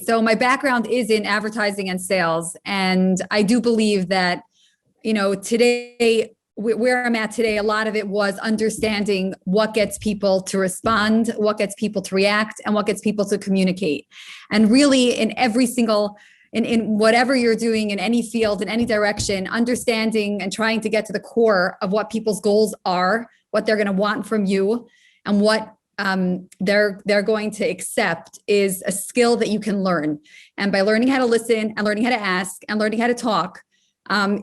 So my background is in advertising and sales. And I do believe that, today, where I'm at today, a lot of it was understanding what gets people to respond, what gets people to react, and what gets people to communicate. And really in whatever you're doing in any field, in any direction, understanding and trying to get to the core of what people's goals are, what they're going to want from you, and what they're going to accept is a skill that you can learn. And by learning how to listen and learning how to ask and learning how to talk,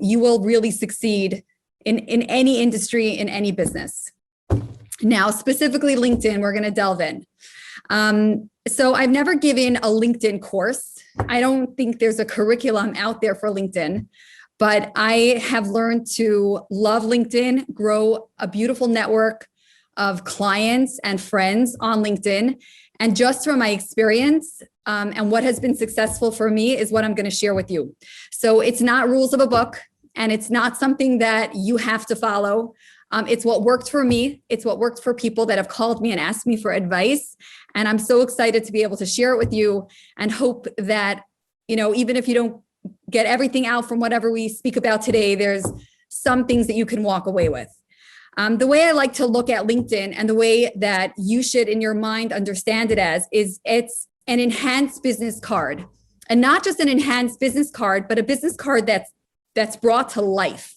you will really succeed in any industry, in any business. Now, specifically LinkedIn, we're going to delve in. So I've never given a LinkedIn course. I don't think there's a curriculum out there for LinkedIn, but I have learned to love LinkedIn, grow a beautiful network of clients and friends on LinkedIn. And just from my experience and what has been successful for me is what I'm going to share with you. So it's not rules of a book, and it's not something that you have to follow. It's what worked for me. It's what worked for people that have called me and asked me for advice. And I'm so excited to be able to share it with you and hope that, even if you don't get everything out from whatever we speak about today, there's some things that you can walk away with. The way I like to look at LinkedIn and the way that you should in your mind understand it as is it's an enhanced business card, and not just an enhanced business card, but a business card that's brought to life,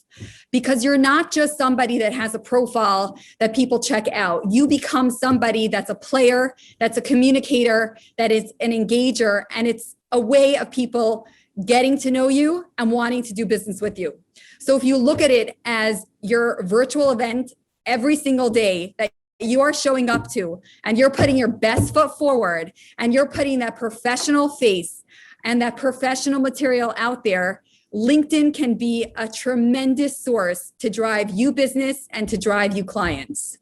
because you're not just somebody that has a profile that people check out. You become somebody that's a player, that's a communicator, that is an engager, and it's a way of people getting to know you and wanting to do business with you. So if you look at it as your virtual event every single day that you are showing up to, and you're putting your best foot forward, and you're putting that professional face and that professional material out there, LinkedIn can be a tremendous source to drive you business and to drive you clients.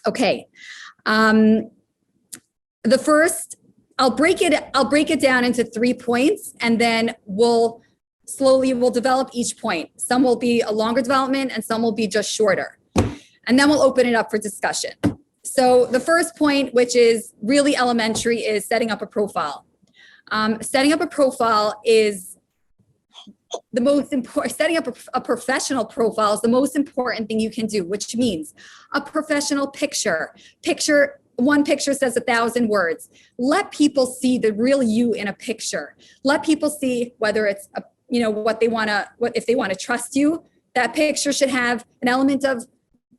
Okay. The first, I'll break it down into 3 points, and then we'll develop each point. Some will be a longer development and some will be just shorter. And then we'll open it up for discussion. So the first point, which is really elementary, is setting up a profile. Setting up a profile is the most important. Setting up a professional profile is the most important thing you can do, which means a professional picture. One picture says 1,000 words. Let people see the real you in a picture. Let people see whether it's if they want to trust you. That picture should have an element of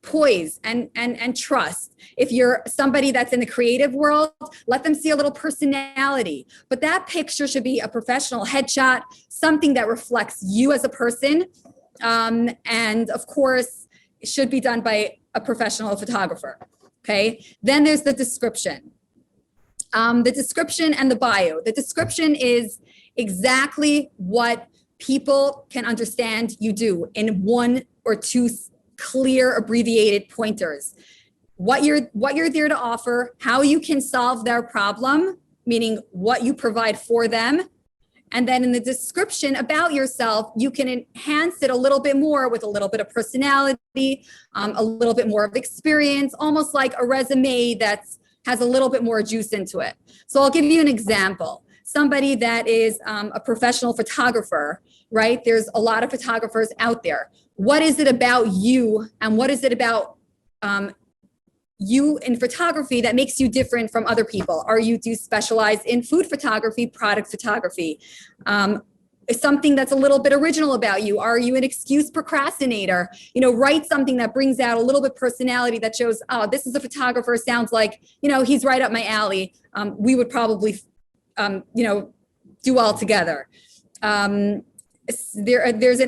poise and trust. If you're somebody that's in the creative world, let them see a little personality. But that picture should be a professional headshot, something that reflects you as a person. And of course, it should be done by a professional photographer. Okay. Then there's the description. The description and the bio. The description is exactly what people can understand you do in 1 or 2 clear abbreviated pointers. What you're there to offer, how you can solve their problem, meaning what you provide for them. And then in the description about yourself, you can enhance it a little bit more with a little bit of personality, a little bit more of experience, almost like a resume that has a little bit more juice into it. So I'll give you an example. Somebody that is a professional photographer, right? There's a lot of photographers out there. What is it about you, and what is it about you in photography that makes you different from other people? Do you specialize in food photography, product photography? Something that's a little bit original about you? Are you an excuse procrastinator? Write something that brings out a little bit personality that shows, oh, this is a photographer, sounds like, he's right up my alley. We would probably, do well together. There's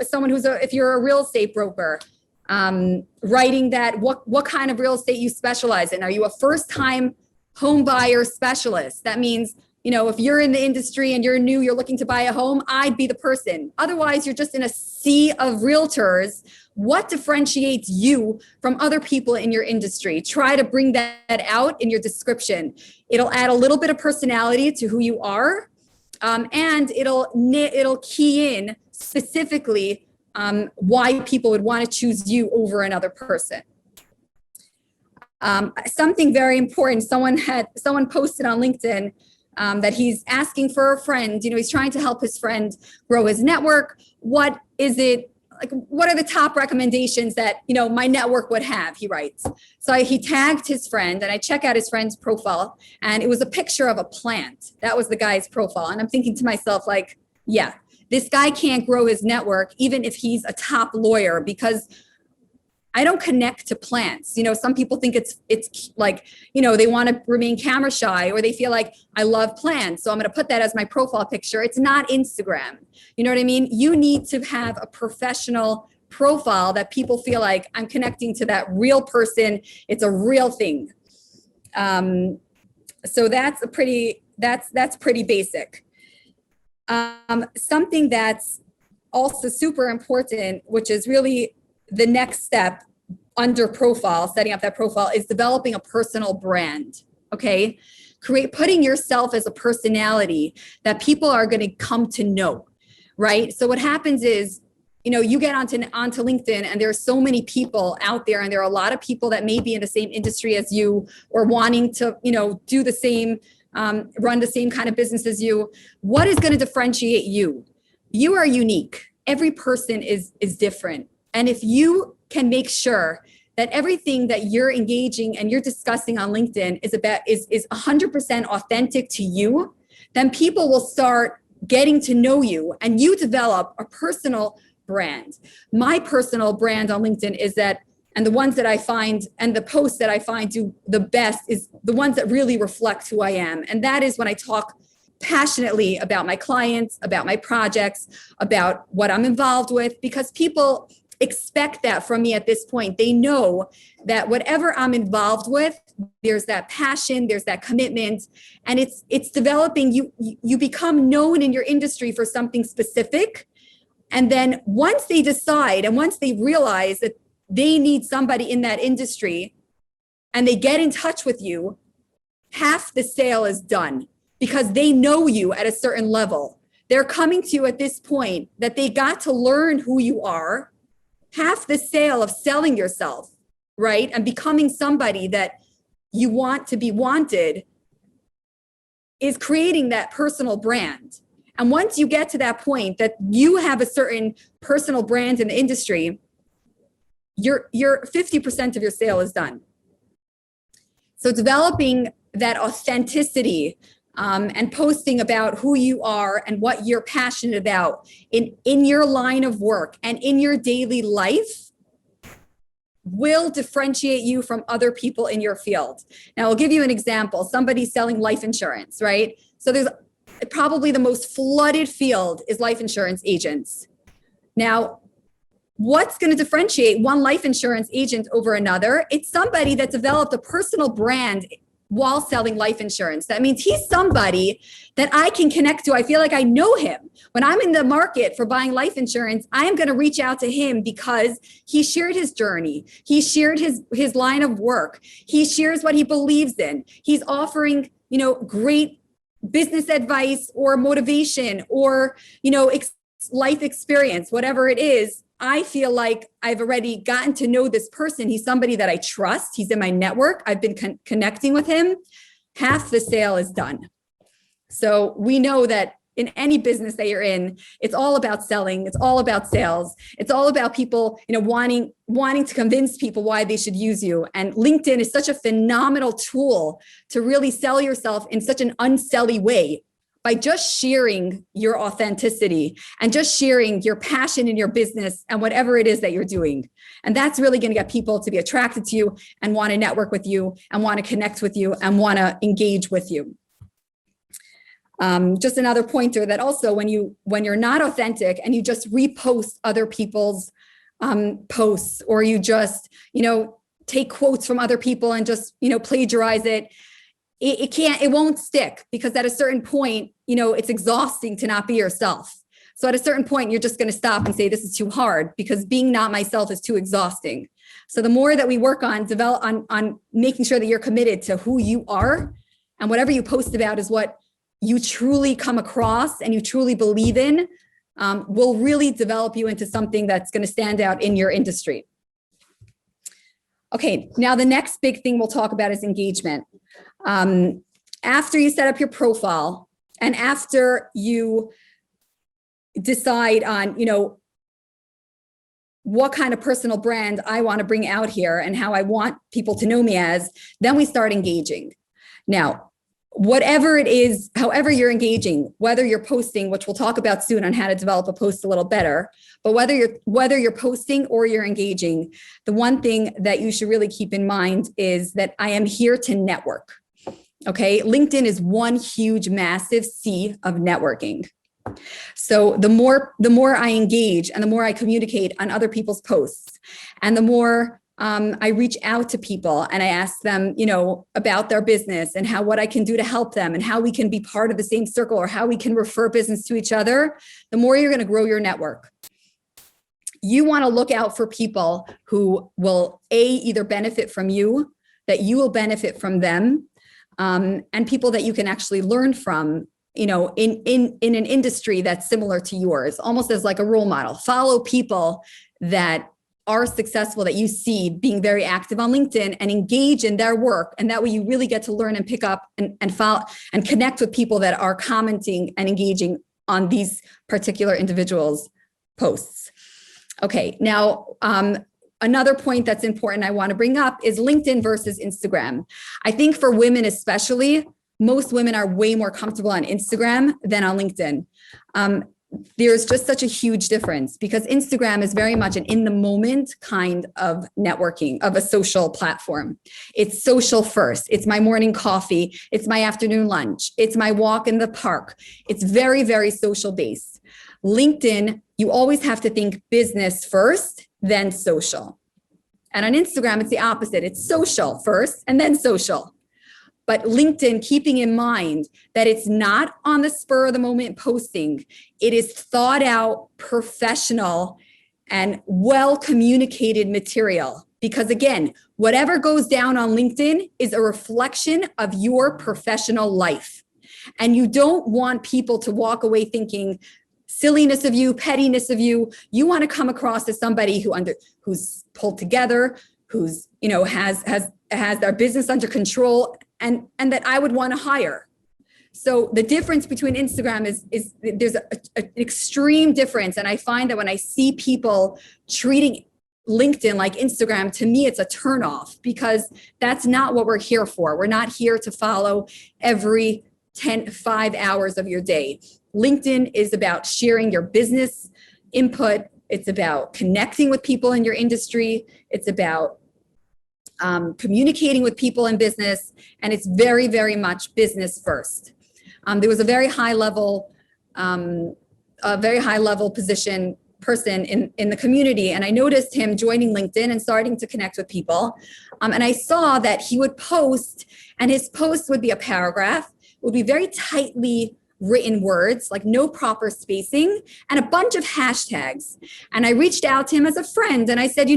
someone if you're a real estate broker, writing that what kind of real estate you specialize in. Are you a first-time home buyer specialist? That means, if you're in the industry and you're new, you're looking to buy a home, I'd be the person. Otherwise, you're just in a sea of realtors. What differentiates you from other people in your industry? Try to bring that out in your description. It'll add a little bit of personality to who you are, and it'll key in specifically why people would want to choose you over another person. Something very important, someone posted on LinkedIn that he's asking for a friend. He's trying to help his friend grow his network. What is it? Like, what are the top recommendations that, my network would have, he writes. So he tagged his friend, and I check out his friend's profile, and it was a picture of a plant. That was the guy's profile. And I'm thinking to myself, like, yeah, this guy can't grow his network, even if he's a top lawyer, because I don't connect to plants. Some people think it's like, they want to remain camera shy, or they feel like I love plants, so I'm going to put that as my profile picture. It's not Instagram. You know what I mean? You need to have a professional profile that people feel like I'm connecting to that real person. It's a real thing. So that's pretty basic. Something that's also super important, which is really the next step under profile, setting up that profile, is developing a personal brand. Okay. Putting yourself as a personality that people are going to come to know, right? So what happens is, you get onto LinkedIn, and there are so many people out there, and there are a lot of people that may be in the same industry as you, or wanting to, do the same, run the same kind of business as you. What is going to differentiate you? You are unique. Every person is different. And if you can make sure that everything that you're engaging and you're discussing on LinkedIn is 100% authentic to you, then people will start getting to know you, and you develop a personal brand. My personal brand on LinkedIn is that, and the ones that I find, and the posts that I find do the best, is the ones that really reflect who I am. And that is when I talk passionately about my clients, about my projects, about what I'm involved with, because people expect that from me at this point. They know that whatever I'm involved with, there's that passion, there's that commitment, and it's developing. You become known in your industry for something specific. And then once they decide, and once they realize that they need somebody in that industry, and they get in touch with you, half the sale is done, because they know you at a certain level. They're coming to you at this point that they got to learn who you are. Half the sale of selling yourself, right, and becoming somebody that you want to be wanted, is creating that personal brand. And once you get to that point that you have a certain personal brand in the industry, your 50% of your sale is done. So developing that authenticity, and posting about who you are and what you're passionate about in your line of work and in your daily life, will differentiate you from other people in your field. Now, I'll give you an example. Somebody's selling life insurance, right? So there's probably the most flooded field is life insurance agents. Now, what's going to differentiate one life insurance agent over another? It's somebody that developed a personal brand while selling life insurance. That means he's somebody that I can connect to. I feel like I know him. When I'm in the market for buying life insurance, I am going to reach out to him because he shared his journey. He shared his line of work. He shares what he believes in. He's offering, great business advice or motivation or, life experience, whatever it is. I feel like I've already gotten to know this person. He's somebody that I trust. He's in my network. I've been connecting with him. Half the sale is done. So we know that in any business that you're in, it's all about selling. It's all about sales. It's all about people, wanting to convince people why they should use you. And LinkedIn is such a phenomenal tool to really sell yourself in such an unselly way, by just sharing your authenticity and just sharing your passion in your business and whatever it is that you're doing. And that's really going to get people to be attracted to you and want to network with you and want to connect with you and want to engage with you. Just another pointer that also when you're not authentic and you just repost other people's posts, or you just, take quotes from other people and just, plagiarize it, it won't stick, because at a certain point, it's exhausting to not be yourself. So at a certain point, you're just going to stop and say, this is too hard, because being not myself is too exhausting. So the more that we work on on making sure that you're committed to who you are, and whatever you post about is what you truly come across and you truly believe in, will really develop you into something that's going to stand out in your industry. Okay, now the next big thing we'll talk about is engagement. And after you set up your profile and after you decide on, what kind of personal brand I want to bring out here and how I want people to know me as, then we start engaging. Now, whatever it is, however you're engaging, whether you're posting, which we'll talk about soon on how to develop a post a little better, but whether you're posting or you're engaging, the one thing that you should really keep in mind is that I am here to network. Okay, LinkedIn is one huge, massive sea of networking. So the more I engage and the more I communicate on other people's posts, and the more I reach out to people and I ask them, about their business and what I can do to help them and how we can be part of the same circle or how we can refer business to each other, the more you're going to grow your network. You want to look out for people who will either benefit from you, that you will benefit from them, and people that you can actually learn from, in an industry that's similar to yours, almost as like a role model. Follow people that are successful, that you see being very active on LinkedIn, and engage in their work. And that way you really get to learn and pick up and follow and connect with people that are commenting and engaging on these particular individuals' posts. Okay, now, another point that's important I want to bring up is LinkedIn versus Instagram. I think for women especially, most women are way more comfortable on Instagram than on LinkedIn. There's just such a huge difference because Instagram is very much an in the moment kind of networking, of a social platform. It's social first. It's my morning coffee. It's my afternoon lunch. It's my walk in the park. It's very, very social based. LinkedIn, you always have to think business first, then social. And on Instagram, it's the opposite. It's social first and then social. But LinkedIn, keeping in mind that it's not on the spur of the moment posting, it is thought out, professional, and well communicated material. Because again, whatever goes down on LinkedIn is a reflection of your professional life. And you don't want people to walk away thinking silliness of you, pettiness of you. You want to come across as somebody who's pulled together, who's, has their business under control, and that I would want to hire. So the difference between Instagram is there's an extreme difference. And I find that when I see people treating LinkedIn like Instagram, to me, it's a turnoff, because that's not what we're here for. We're not here to follow every 5 hours of your day. LinkedIn is about sharing your business input. It's about connecting with people in your industry. It's about communicating with people in business, and it's very, very much business first. There was a very high level person in the community, and I noticed him joining LinkedIn and starting to connect with people. And I saw that he would post, and his post would be a paragraph, would be very tightly written words, like no proper spacing, and a bunch of hashtags. And I reached out to him as a friend, and I said,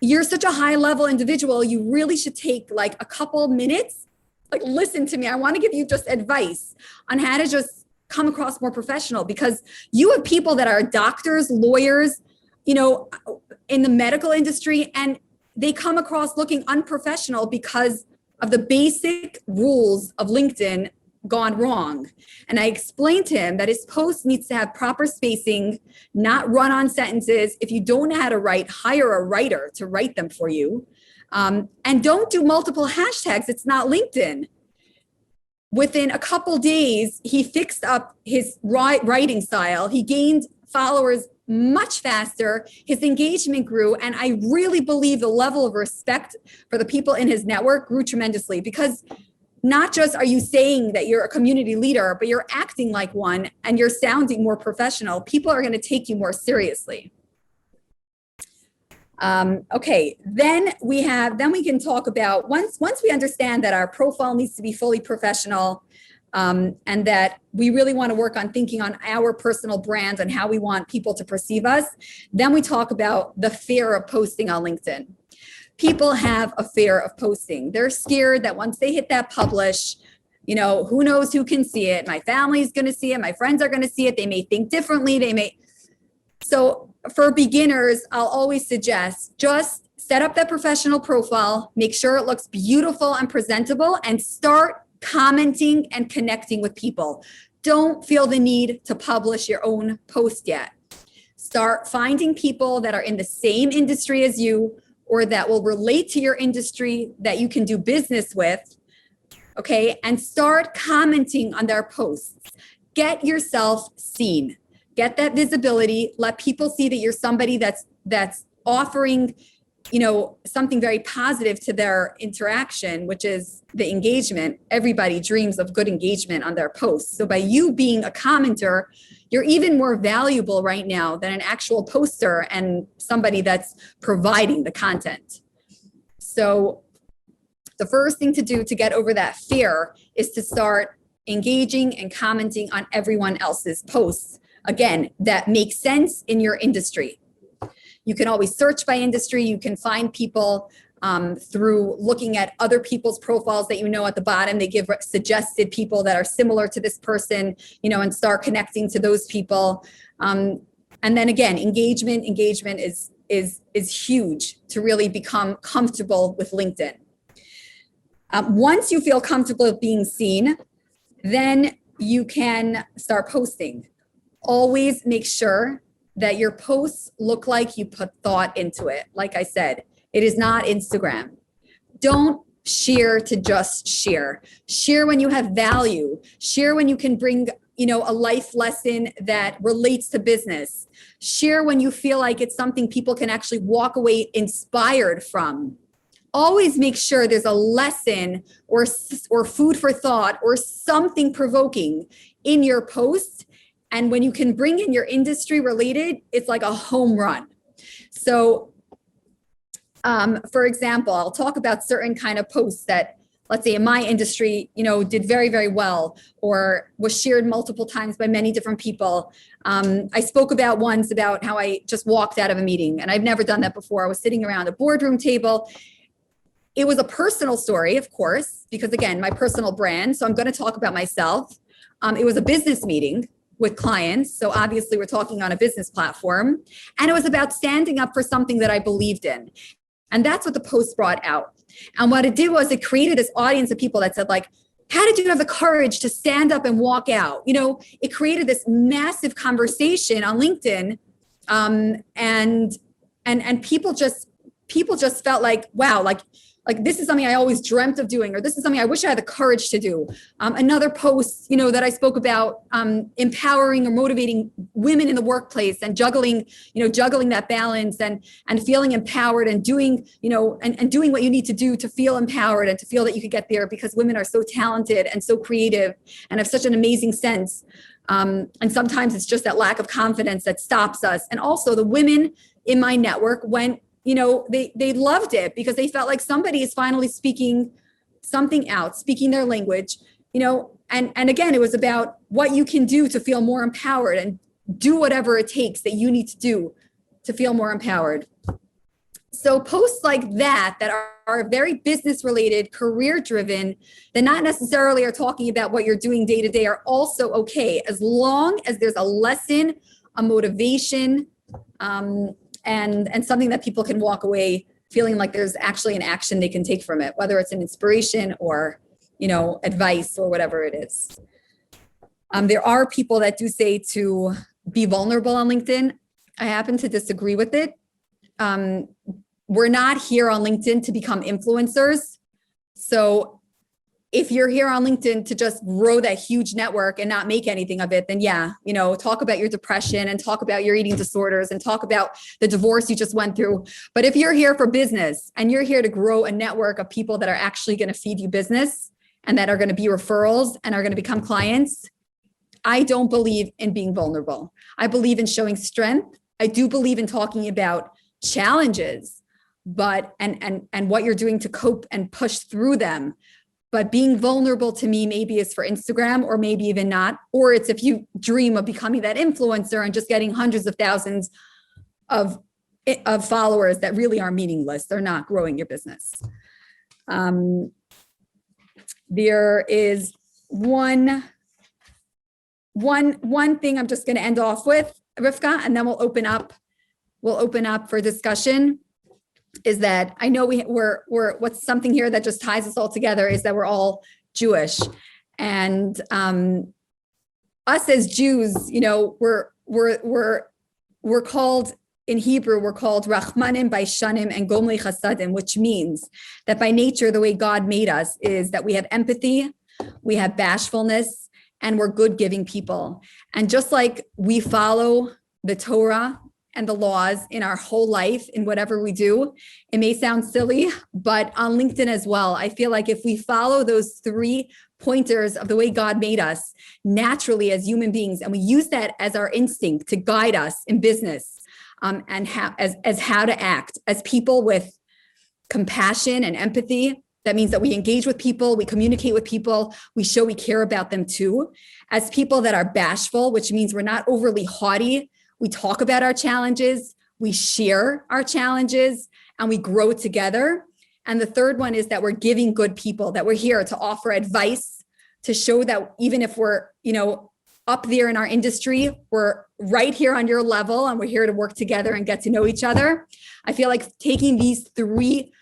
you're such a high level individual. You really should take like a couple minutes, like listen to me. I want to give you just advice on how to just come across more professional, because you have people that are doctors, lawyers, in the medical industry, and they come across looking unprofessional because of the basic rules of LinkedIn gone wrong. And I explained to him that his post needs to have proper spacing, not run-on sentences. If you don't know how to write, hire a writer to write them for you. And don't do multiple hashtags. It's not LinkedIn. Within a couple days, he fixed up his writing style. He gained followers much faster. His engagement grew. And I really believe the level of respect for the people in his network grew tremendously, because not just are you saying that you're a community leader, but you're acting like one and you're sounding more professional. People are going to take you more seriously. Okay, then we can talk about once we understand that our profile needs to be fully professional, and that we really want to work on thinking on our personal brand and how we want people to perceive us. Then we talk about the fear of posting on LinkedIn. People have a fear of posting. They're scared that once they hit that publish, who knows who can see it? My family's going to see it. My friends are going to see it. They may think differently. So for beginners, I'll always suggest just set up that professional profile, make sure it looks beautiful and presentable, and start commenting and connecting with people. Don't feel the need to publish your own post yet. Start finding people that are in the same industry as you or that will relate to your industry that you can do business with, okay? And start commenting on their posts. Get yourself seen. Get that visibility. Let people see that you're somebody that's offering, something very positive to their interaction, which is the engagement. Everybody dreams of good engagement on their posts. So by you being a commenter, you're even more valuable right now than an actual poster and somebody that's providing the content. So the first thing to do to get over that fear is to start engaging and commenting on everyone else's posts. Again, that makes sense in your industry. You can always search by industry. You can find people through looking at other people's profiles that at the bottom. They give suggested people that are similar to this person, and start connecting to those people. And then again, engagement is huge to really become comfortable with LinkedIn. Once you feel comfortable with being seen, then you can start posting. Always make sure that your posts look like you put thought into it. Like I said, it is not Instagram. Don't share to just share. Share when you have value. Share when you can bring, a life lesson that relates to business. Share when you feel like it's something people can actually walk away inspired from. Always make sure there's a lesson or food for thought or something provoking in your post. And when you can bring in your industry related, it's like a home run. So, for example, I'll talk about certain kind of posts that, let's say in my industry, did very, very well or was shared multiple times by many different people. I spoke about once about how I just walked out of a meeting, and I've never done that before. I was sitting around a boardroom table. It was a personal story, of course, because again, my personal brand. So I'm going to talk about myself. It was a business meeting with clients. So obviously we're talking on a business platform, and it was about standing up for something that I believed in. And that's what the post brought out. And what it did was it created this audience of people that said like, how did you have the courage to stand up and walk out? It created this massive conversation on LinkedIn. And people just felt like, wow, like this is something I always dreamt of doing, or this is something I wish I had the courage to do. Another post, that I spoke about empowering or motivating women in the workplace and juggling that balance and feeling empowered and doing, and doing what you need to do to feel empowered and to feel that you could get there, because women are so talented and so creative and have such an amazing sense. And sometimes it's just that lack of confidence that stops us. And also the women in my network went, they loved it because they felt like somebody is finally speaking something out, speaking their language, and again, it was about what you can do to feel more empowered and do whatever it takes that you need to do to feel more empowered. So posts like that are very business related, career driven, that not necessarily are talking about what you're doing day to day, are also okay, as long as there's a lesson, a motivation, and something that people can walk away feeling like there's actually an action they can take from it, whether it's an inspiration or, advice or whatever it is. There are people that do say to be vulnerable on LinkedIn. I happen to disagree with it. We're not here on LinkedIn to become influencers. So if you're here on LinkedIn to just grow that huge network and not make anything of it, then talk about your depression and talk about your eating disorders and talk about the divorce you just went through. But if you're here for business and you're here to grow a network of people that are actually going to feed you business and that are going to be referrals and are going to become clients, I don't believe in being vulnerable. I believe in showing strength. I do believe in talking about challenges, but and what you're doing to cope and push through them. But being vulnerable to me maybe is for Instagram, or maybe even not, or it's if you dream of becoming that influencer and just getting hundreds of thousands of followers that really are meaningless. They're not growing your business. There is one thing I'm just going to end off with, Rivka, and then we'll open up for discussion. Is that I know we're what's something here that just ties us all together is that we're all Jewish. And us as Jews, we're called in Hebrew, we're called Rachmanim, Baishanim, and Gomli Chasadim, which means that by nature, the way God made us is that we have empathy, we have bashfulness, and we're good giving people. And just like we follow the Torah and the laws in our whole life, in whatever we do, it may sound silly, but on LinkedIn as well, I feel like if we follow those 3 pointers of the way God made us naturally as human beings, and we use that as our instinct to guide us in business, and how to act as people with compassion and empathy. That means that we engage with people, we communicate with people, we show we care about them too. As people that are bashful, which means we're not overly haughty, we talk about our challenges, we share our challenges, and we grow together. And the third one is that we're giving good people, that we're here to offer advice, to show that even if we're, up there in our industry, we're right here on your level, and we're here to work together and get to know each other. I feel like taking these 3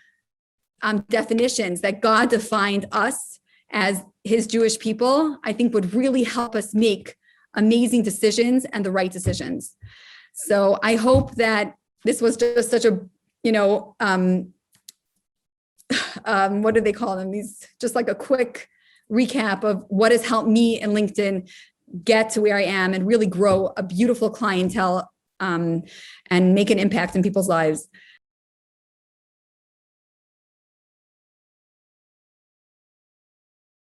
definitions that God defined us as his Jewish people, I think would really help us make amazing decisions and the right decisions. So I hope that this was just such a, what do they call them? These, just like a quick recap of what has helped me in LinkedIn get to where I am and really grow a beautiful clientele and make an impact in people's lives.